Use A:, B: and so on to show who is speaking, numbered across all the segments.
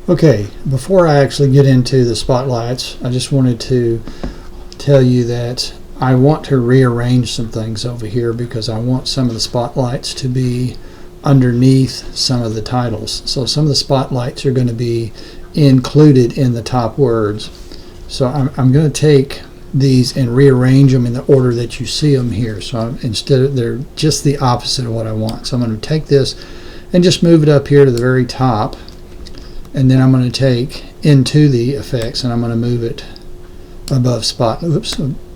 A: Okay, before I actually get into the spotlights, I just wanted to tell you that I want to rearrange some things over here because I want some of the spotlights to be underneath some of the titles. So some of the spotlights are going to be included in the top words. So I'm going to take these and rearrange them in the order that you see them here. So instead of, they're just the opposite of what I want. So I'm going to take this and just move it up here to the very top, and then I'm going to take into the effects and I'm going to move it above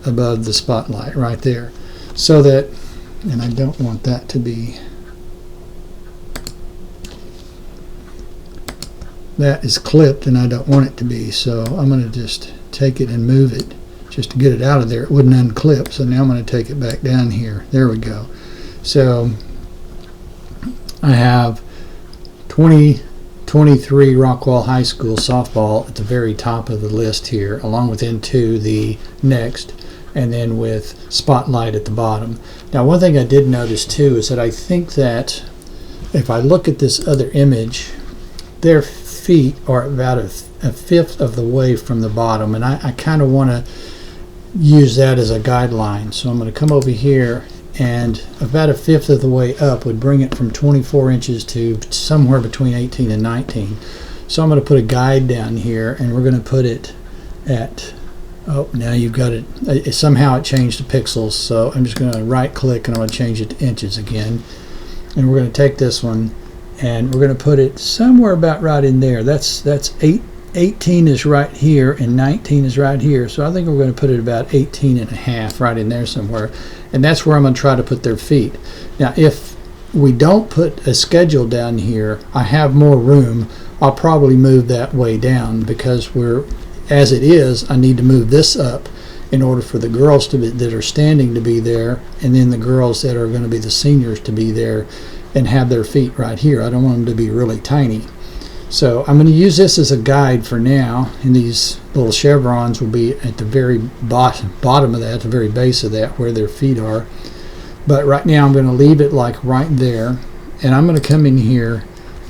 A: above the spotlight right there, so that, and I don't want that to be, that is clipped and I don't want it to be, so I'm going to just take it and move it just to get it out of there. It wouldn't unclip, so now I'm going to take it back down here. There we go. So I have 2023 Rockwall High School softball at the very top of the list here, along with into the next, and then with spotlight at the bottom. Now one thing I did notice too is that I think that if I look at this other image, their feet are about a fifth of the way from the bottom, and I kind of want to use that as a guideline. So I'm going to come over here, and about a fifth of the way up would bring it from 24 inches to somewhere between 18 and 19. So I'm going to put a guide down here, and we're going to put it at, oh, now you've got it, somehow it changed to pixels, so I'm just going to right click and I'm going to change it to inches again, and we're going to take this one and we're going to put it somewhere about right in there. That's 18 is right here and 19 is right here, so I think we're going to put it about 18 and a half right in there somewhere, and that's where I'm going to try to put their feet. Now if we don't put a schedule down here, I have more room. I'll probably move that way down, because we're, as it is, I need to move this up in order for the girls to be, that are standing, to be there, and then the girls that are going to be the seniors to be there and have their feet right here. I don't want them to be really tiny. So I'm going to use this as a guide for now, and these little chevrons will be at the very bottom of that, the very base of that, where their feet are. But right now I'm going to leave it like right there, and I'm going to come in here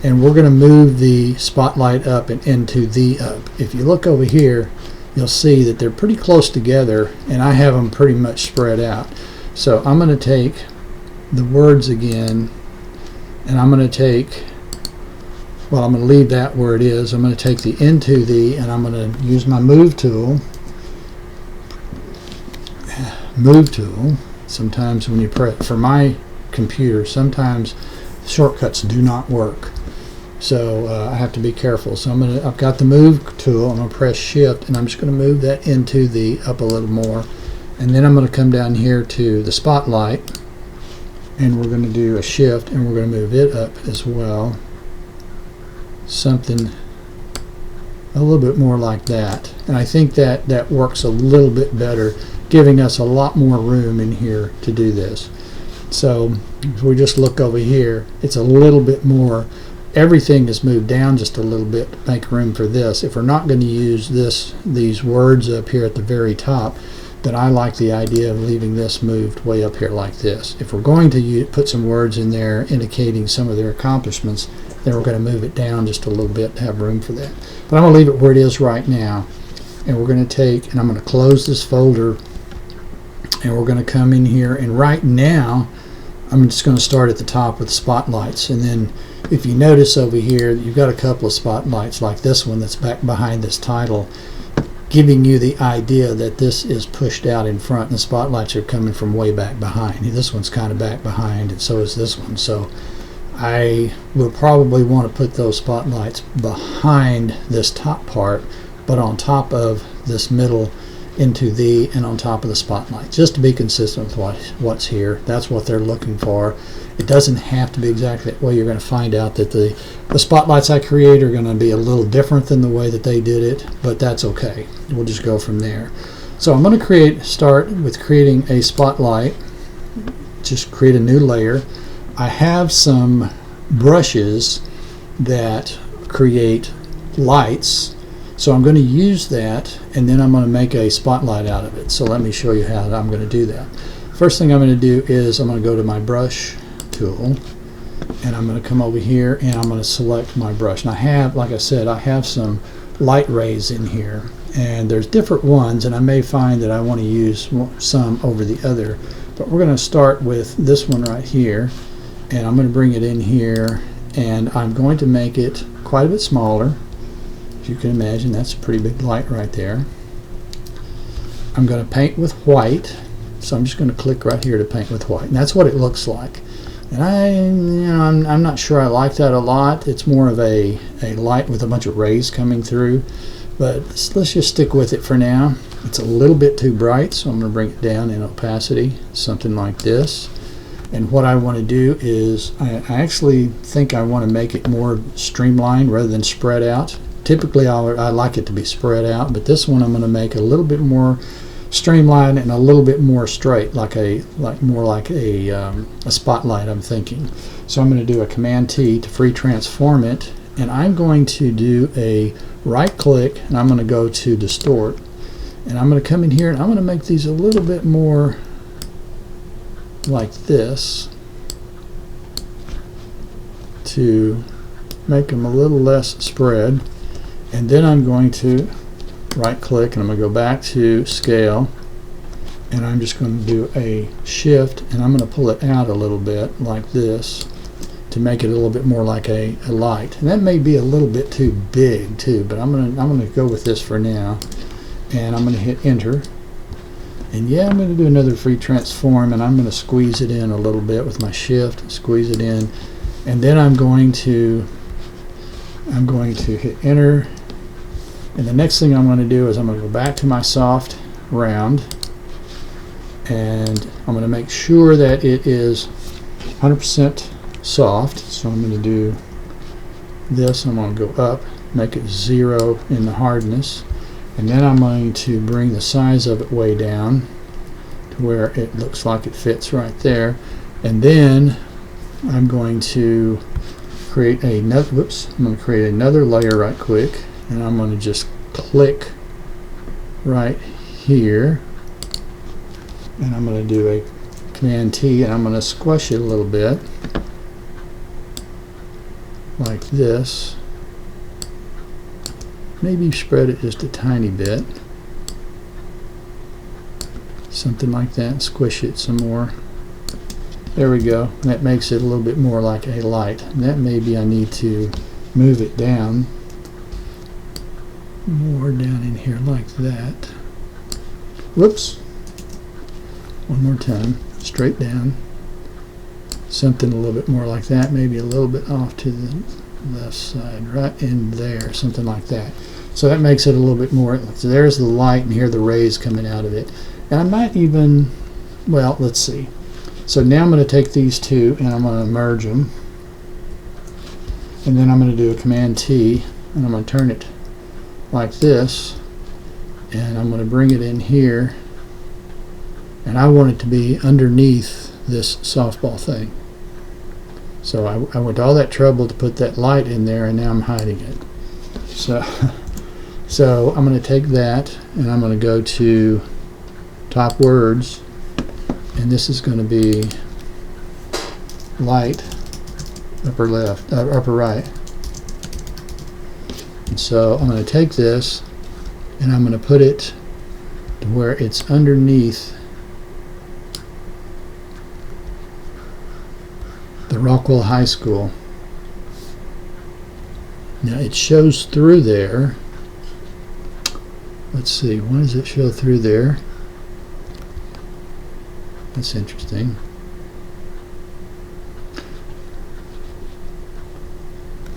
A: and we're going to move the spotlight up and into the up. If you look over here, you'll see that they're pretty close together, and I have them pretty much spread out. So I'm going to take the words again, and I'm going to take, well, I'm going to leave that where it is. I'm going to take the into the, and I'm going to use my move tool. Sometimes when you press, for my computer, sometimes shortcuts do not work, so I have to be careful. So I've got the move tool. I'm going to press shift, and I'm just going to move that into the up a little more, and then I'm going to come down here to the spotlight, and we're going to do a shift, and we're going to move it up as well, something a little bit more like that. And I think that that works a little bit better, giving us a lot more room in here to do this. So if we just look over here, it's a little bit more, everything is moved down just a little bit to make room for this. If we're not going to use these words up here at the very top, then I like the idea of leaving this moved way up here like this. If we're going to put some words in there indicating some of their accomplishments, then we're going to move it down just a little bit to have room for that. But I'm going to leave it where it is right now, and we're going to take, and I'm going to close this folder, and we're going to come in here, and right now I'm just going to start at the top with spotlights. And then if you notice over here, you've got a couple of spotlights like this one that's back behind this title, giving you the idea that this is pushed out in front, and the spotlights are coming from way back behind. This one's kind of back behind, and so is this one. So I will probably want to put those spotlights behind this top part, but on top of this middle into the, and on top of the spotlight, just to be consistent with what's here. That's what they're looking for. It doesn't have to be exactly that way. You're going to find out that the spotlights I create are going to be a little different than the way that they did it, but that's okay. We'll just go from there. So I'm going to start with creating a spotlight. Just create a new layer. I have some brushes that create lights, so I'm going to use that, and then I'm going to make a spotlight out of it. So let me show you how I'm going to do that. First thing I'm going to do is I'm going to go to my brush tool, and I'm going to come over here and I'm going to select my brush. And I have, like I said, I have some light rays in here, and there's different ones, and I may find that I want to use some over the other, but we're going to start with this one right here, and I'm going to bring it in here, and I'm going to make it quite a bit smaller. As you can imagine, that's a pretty big light right there. I'm going to paint with white, so I'm just going to click right here to paint with white, and that's what it looks like. And I'm not sure I like that a lot. It's more of a light with a bunch of rays coming through, but let's just stick with it for now. It's a little bit too bright, so I'm going to bring it down in opacity, something like this. And what I want to do is I actually think I want to make it more streamlined rather than spread out. Typically I like it to be spread out, but this one I'm going to make a little bit more streamlined and a little bit more straight, more like a spotlight, I'm thinking. So I'm going to do a Command T to free transform it, and I'm going to do a right click, and I'm going to go to distort, and I'm going to come in here and I'm going to make these a little bit more like this to make them a little less spread. And then I'm going to right click, and I'm going to go back to scale, and I'm just going to do a shift, and I'm going to pull it out a little bit like this to make it a little bit more like a light. And that may be a little bit too big too, but I'm going to go with this for now, and I'm going to hit enter. And yeah, I'm going to do another free transform, and I'm going to squeeze it in a little bit with my shift, squeeze it in, and then I'm going to hit enter. And the next thing I'm going to do is I'm going to go back to my soft round, and I'm going to make sure that it is 100% soft. So I'm going to do this. I'm going to go up, make it 0 in the hardness, and then I'm going to bring the size of it way down to where it looks like it fits right there. And then I'm going to create another, I'm going to create another layer right quick, and I'm going to just click right here, and I'm going to do a Command T, and I'm going to squash it a little bit like this. Maybe spread it just a tiny bit, something like that. Squish it some more. There we go. That makes it a little bit more like a light. And that maybe I need to move it down more down in here like that. Whoops. One more time. Straight down. Something a little bit more like that. Maybe a little bit off to the left side. Right in there. Something like that. So that makes it a little bit more. So there's the light, and here are the rays coming out of it. And I might even, well, let's see. So now I'm going to take these two and I'm going to merge them. And then I'm going to do a Command T, and I'm going to turn it like this, and I'm going to bring it in here, and I want it to be underneath this softball thing. So I went to all that trouble to put that light in there, and now I'm hiding it. So I'm going to take that, and I'm going to go to top words, and this is going to be light upper left, upper right. And so I'm going to take this, and I'm going to put it to where it's underneath the Rockwell High School. Now it shows through there. Let's see, why does it show through there? That's interesting.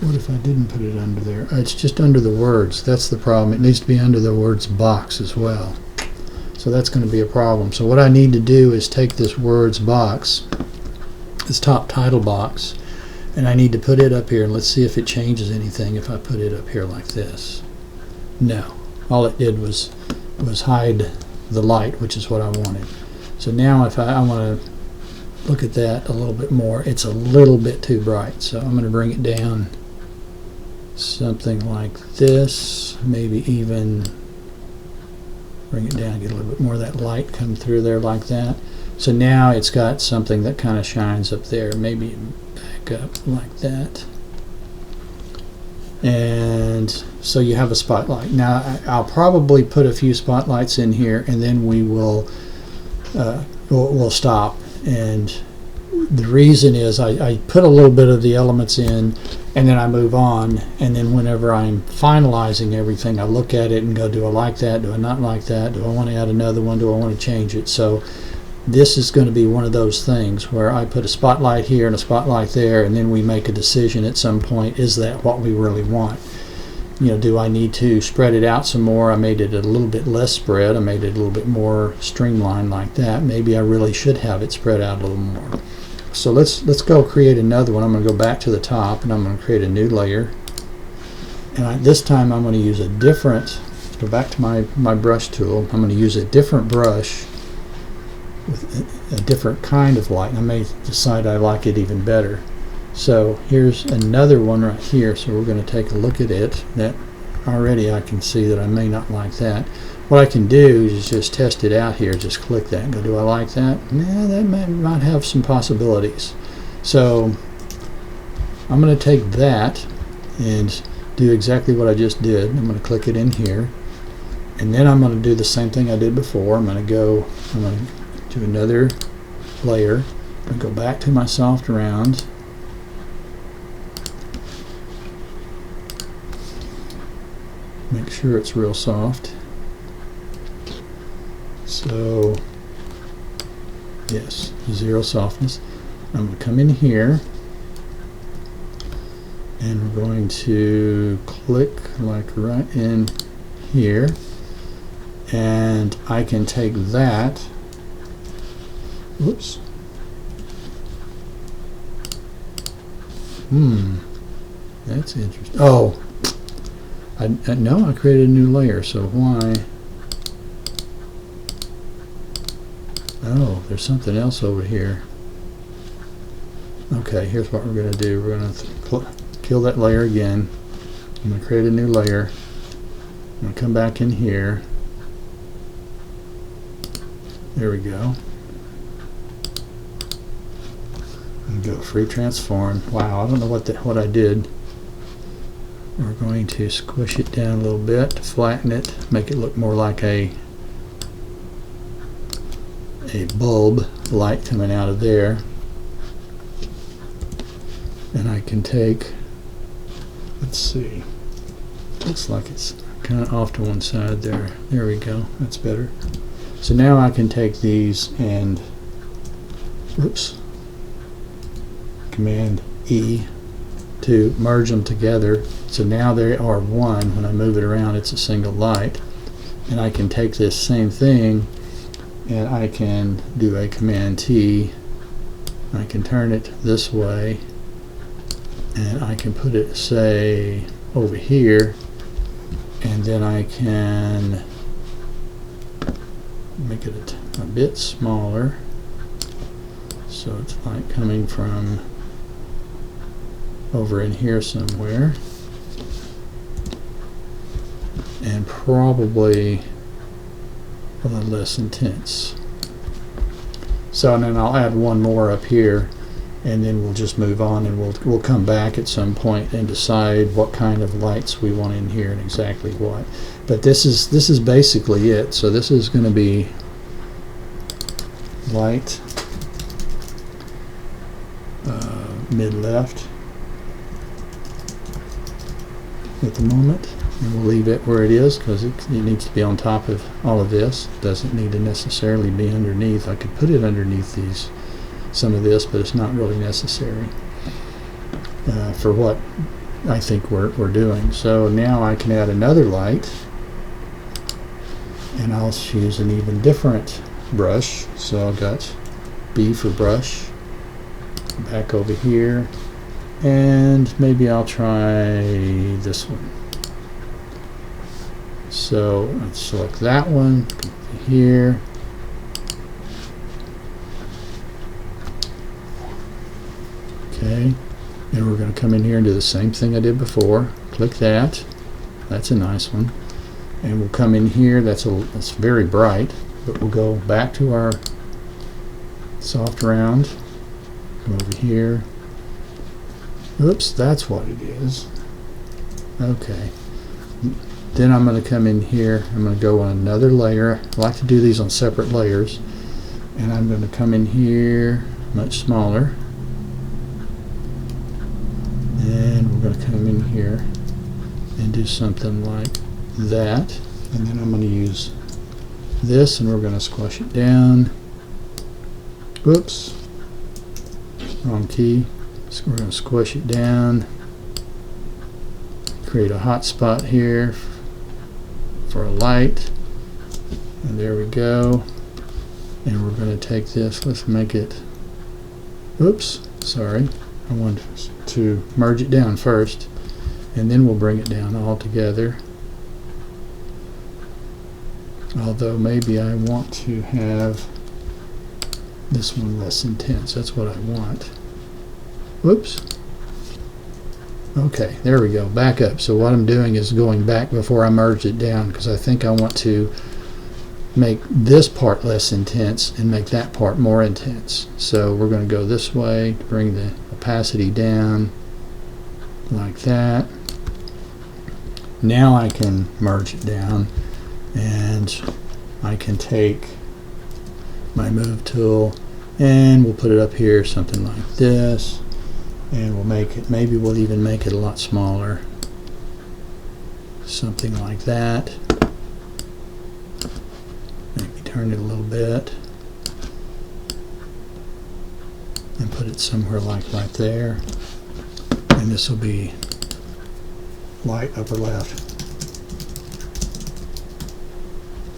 A: What if I didn't put it under there? It's just under the words. That's the problem. It needs to be under the words box as well. So that's going to be a problem. So what I need to do is take this words box, this top title box, and I need to put it up here. And let's see if it changes anything if I put it up here like this. No. All it did was hide the light, which is what I wanted. So now if I want to look at that a little bit more, it's a little bit too bright. So I'm going to bring it down something like this, maybe even bring it down, get a little bit more of that light come through there like that. So now it's got something that kind of shines up there. Maybe back up like that. And so you have a spotlight. Now I'll probably put a few spotlights in here, and then we will we'll stop. And the reason is I put a little bit of the elements in, and then I move on, and then whenever I'm finalizing everything, I look at it and go, do I like that? Do I not like that? Do I want to add another one? Do I want to change it? So this is going to be one of those things where I put a spotlight here and a spotlight there, and then we make a decision at some point, is that what we really want? You know, do I need to spread it out some more? I made it a little bit less spread. I made it a little bit more streamlined like that. Maybe I really should have it spread out a little more. So let's go create another one. I'm going to go back to the top, and I'm going to create a new layer. And this time I'm going to use a different, go back to my brush tool. I'm going to use a different brush with a different kind of light. I may decide I like it even better. So here's another one right here. So we're going to take a look at it. That already I can see that I may not like that. What I can do is just test it out here. Just click that and go, do I like that? Nah, that might have some possibilities. So I'm going to take that and do exactly what I just did. I'm going to click it in here, and then I'm going to do the same thing I did before. I'm going to do another layer. I'm going to go back to my soft round. Make sure it's real soft. So yes, zero softness. I'm going to come in here, and we're going to click like right in here, and I can take that, whoops, that's interesting. Oh, no, I created a new layer, so why? Oh, there's something else over here. Okay, here's what we're going to do. We're going to kill that layer again. I'm going to create a new layer. I'm going to come back in here. There we go. And go free transform. Wow, I don't know what I did. We're going to squish it down a little bit to flatten it, make it look more like a bulb light coming out of there. And I can take, let's see, looks like it's kind of off to one side there. There we go, that's better. So now I can take these and, whoops, Command E to merge them together. So now they are one. When I move it around, it's a single light. And I can take this same thing, and I can do a Command T. I can turn it this way, and I can put it, say, over here, and then I can make it a bit smaller, so it's like coming from over in here somewhere, and probably a little less intense. So, and then I'll add one more up here, and then we'll just move on, and we'll come back at some point and decide what kind of lights we want in here and exactly what. But this is basically it. So this is going to be light mid left at the moment, and we'll leave it where it is because it needs to be on top of all of this. It doesn't need to necessarily be underneath. I could put it underneath some of this, but it's not really necessary for what I think we're doing. So now I can add another light, and I'll use an even different brush. So I've got B for brush, back over here, and maybe I'll try this one. So let's select that one here. Okay, and we're going to come in here and do the same thing I did before. Click that. That's a nice one. And we'll come in here. That's very bright, but we'll go back to our soft round. Go over here. Oops, that's what it is. Okay. Then I'm going to come in here. I'm going to go on another layer. I like to do these on separate layers. And I'm going to come in here, much smaller. And we're going to come in here and do something like that. And then I'm going to use this and we're going to squash it down. Whoops. Wrong key. So we're going to squish it down. Create a hot spot here for a light. And there we go. And we're going to take this, let's make it, oops, sorry. I wanted to merge it down first. And then we'll bring it down all together. Although maybe I want to have this one less intense. That's what I want. Whoops. Okay, there we go. Back up. So what I'm doing is going back before I merge it down because I think I want to make this part less intense and make that part more intense. So we're going to go this way to bring the opacity down like that. Now I can merge it down and I can take my move tool and we'll put it up here, something like this, and we'll make it, maybe we'll even make it a lot smaller, something like that. Maybe turn it a little bit and put it somewhere like right there, and this will be light upper left.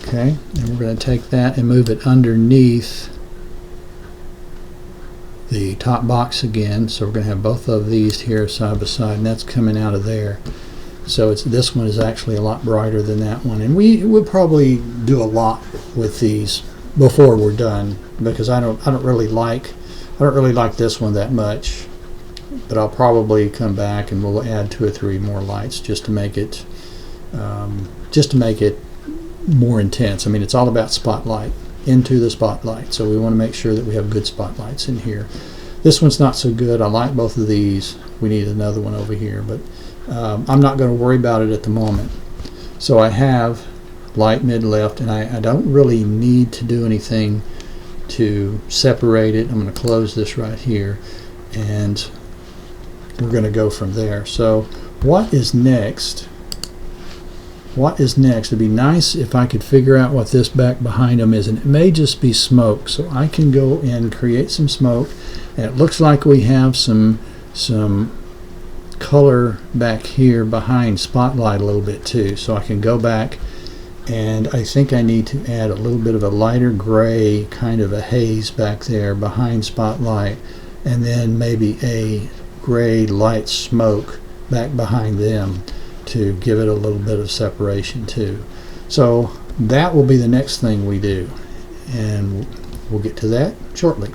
A: Okay, and we're going to take that and move it underneath the top box again. So we're going to have both of these here side by side, and that's coming out of there. So it's, this one is actually a lot brighter than that one, and we would probably do a lot with these before we're done because I don't really like this one that much. But I'll probably come back and we'll add 2 or 3 more lights just to make it more intense. I mean, it's all about spotlight, into the spotlight. So we want to make sure that we have good spotlights in here. This one's not so good. I like both of these. We need another one over here, but I'm not going to worry about it at the moment. So I have light, mid, left, and I don't really need to do anything to separate it. I'm going to close this right here, and we're going to go from there. So what is next? What is next? It'd be nice if I could figure out what this back behind them is, and it may just be smoke. So I can go and create some smoke, and it looks like we have some color back here behind spotlight a little bit too. So I can go back, and I think I need to add a little bit of a lighter gray, kind of a haze back there behind spotlight, and then maybe a gray light smoke back behind them to give it a little bit of separation too. So that will be the next thing we do, and we'll get to that shortly.